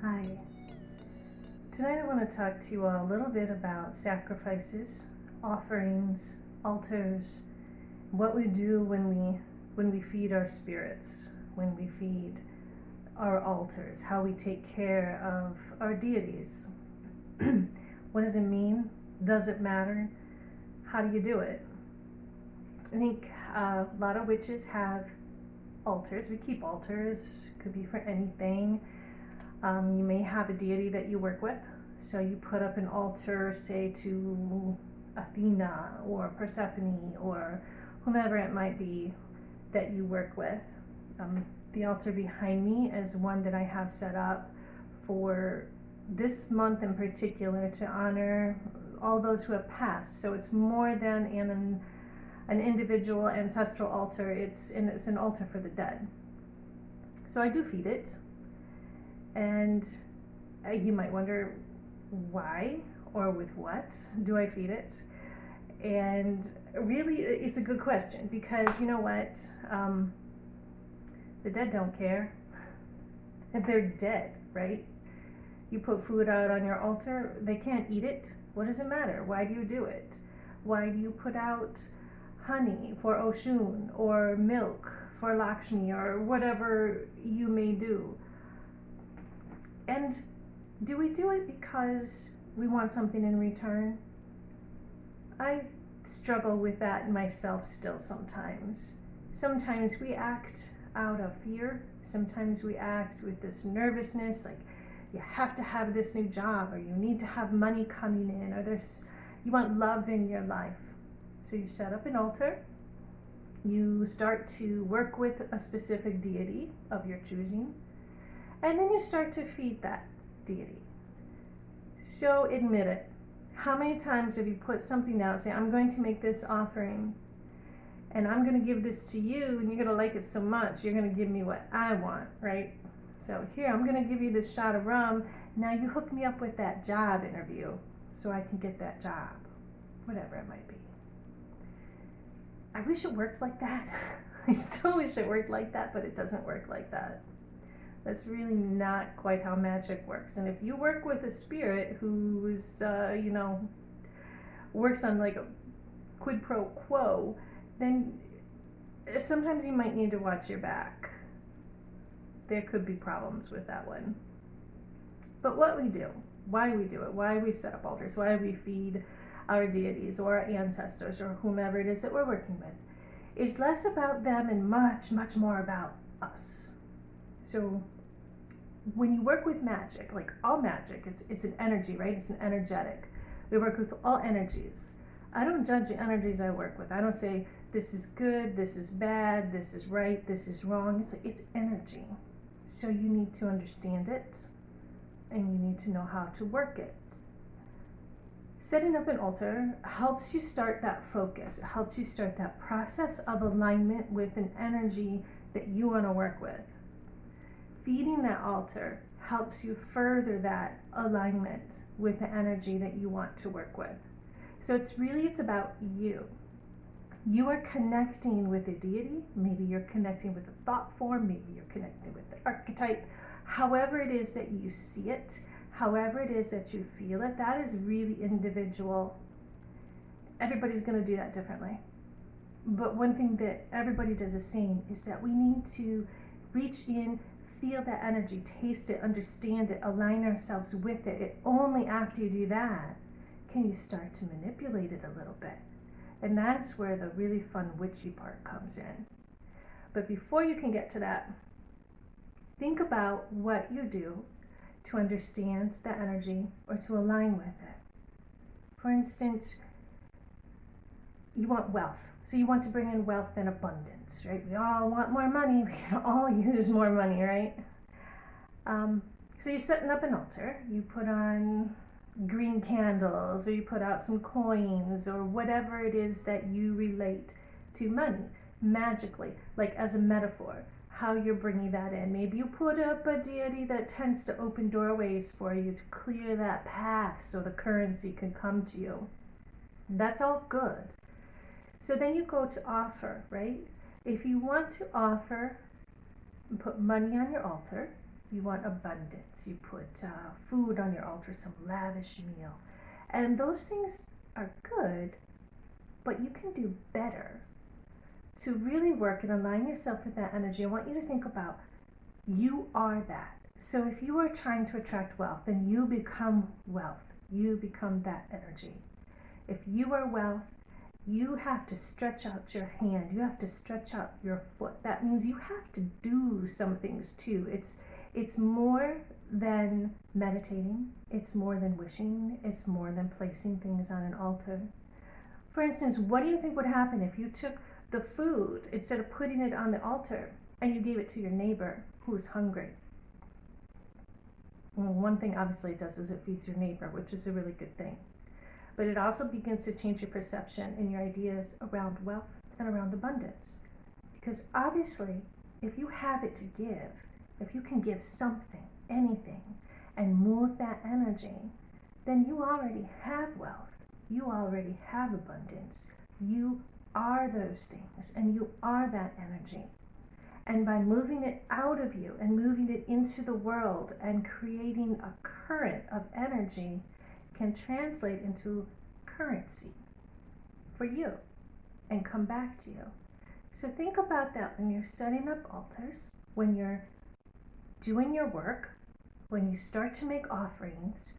Hi. Tonight I want to talk to you all a little bit about sacrifices, offerings, altars, what we do when we feed our spirits, when we feed our altars, how we take care of our deities. What does it mean? Does it matter? How do you do it? I think a lot of witches have altars. We keep altars, could be for anything. You may have a deity that you work with, so you put up an altar, say to Athena or Persephone or whomever it might be that you work with. The altar behind me is one that I have set up for this month in particular to honor all those who have passed. So it's more than an individual ancestral altar, it's an altar for the dead. So I do feed it. And you might wonder why or with what do I feed it? And really, it's a good question because you know what? The dead don't care. They're dead, right? You put food out on your altar, they can't eat it. What does it matter? Why do you do it? Why do you put out honey for Oshun or milk for Lakshmi or whatever you may do? And do we do it because we want something in return? I struggle with that myself still sometimes. Sometimes we act out of fear. Sometimes we act with this nervousness, like you have to have this new job, or you need to have money coming in, or you want love in your life. So you set up an altar. You start to work with a specific deity of your choosing. And then you start to feed that deity. So admit it. How many times have you put something out, say, I'm going to make this offering, and I'm going to give this to you, and you're going to like it so much, you're going to give me what I want, right? So here, I'm going to give you this shot of rum. Now you hook me up with that job interview so I can get that job, whatever it might be. I wish it works like that. I still wish it worked like that, but it doesn't work like that. That's really not quite how magic works. And if you work with a spirit who is, works on like a quid pro quo, then sometimes you might need to watch your back. There could be problems with that one. But what we do, why we do it, why we set up altars, why we feed our deities or our ancestors or whomever it is that we're working with, is less about them and much, much more about us. So when you work with magic, like all magic, it's an energy, right? It's an energetic. We work with all energies. I don't judge the energies I work with. I don't say this is good, this is bad, this is right, this is wrong. It's energy. So you need to understand it and you need to know how to work it. Setting up an altar helps you start that focus. It helps you start that process of alignment with an energy that you want to work with. Feeding that altar helps you further that alignment with the energy that you want to work with. So it's about you. You are connecting with a deity. Maybe you're connecting with a thought form. Maybe you're connecting with the archetype. However it is that you see it, however it is that you feel it, that is really individual. Everybody's going to do that differently. But one thing that everybody does the same is that we need to reach in, feel that energy, taste it, understand it, align ourselves with it. And only after you do that can you start to manipulate it a little bit. And that's where the really fun witchy part comes in. But before you can get to that, think about what you do to understand the energy or to align with it. For instance, you want wealth. So you want to bring in wealth and abundance, right? We all want more money. We can all use more money, right? So you're setting up an altar. You put on green candles, or you put out some coins, or whatever it is that you relate to money magically, like as a metaphor, how you're bringing that in. Maybe you put up a deity that tends to open doorways for you to clear that path so the currency can come to you. That's all good. So then you go to offer, right? If you want to offer and put money on your altar, You want abundance. You put food on your altar, some lavish meal. And those things are good, but you can do better. To really work and align yourself with that energy, I want you to think about you are that. So if you are trying to attract wealth, then you become wealth. You become that energy. If you are wealth, you have to stretch out your hand. You have to stretch out your foot. That means you have to do some things too. It's more than meditating. It's more than wishing. It's more than placing things on an altar. For instance, what do you think would happen if you took the food, instead of putting it on the altar, and you gave it to your neighbor who's hungry? Well, one thing obviously it does is it feeds your neighbor, which is a really good thing. But it also begins to change your perception and your ideas around wealth and around abundance. Because obviously, if you have it to give, if you can give something, anything, and move that energy, then you already have wealth. You already have abundance. You are those things, and you are that energy. And by moving it out of you and moving it into the world and creating a current of energy can translate into currency for you and come back to you. So think about that when you're setting up altars, when you're doing your work, when you start to make offerings,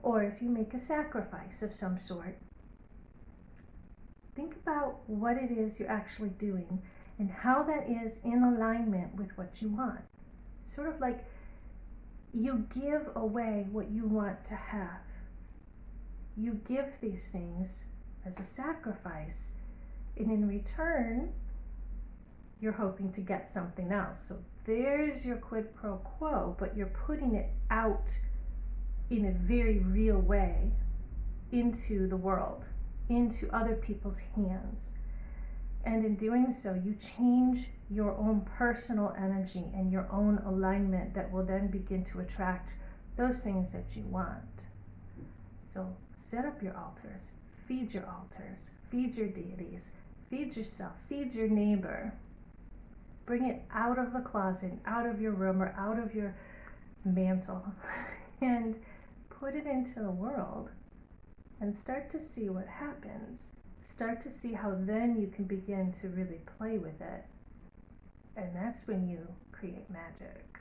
or if you make a sacrifice of some sort. Think about what it is you're actually doing and how that is in alignment with what you want. It's sort of like you give away what you want to have. You give these things as a sacrifice, and in return, you're hoping to get something else. So there's your quid pro quo, but you're putting it out in a very real way into the world, into other people's hands. And in doing so, you change your own personal energy and your own alignment that will then begin to attract those things that you want. So set up your altars, feed your deities, feed yourself, feed your neighbor. Bring it out of the closet, out of your room, or out of your mantle, and put it into the world and start to see what happens. Start to see how then you can begin to really play with it. And that's when you create magic.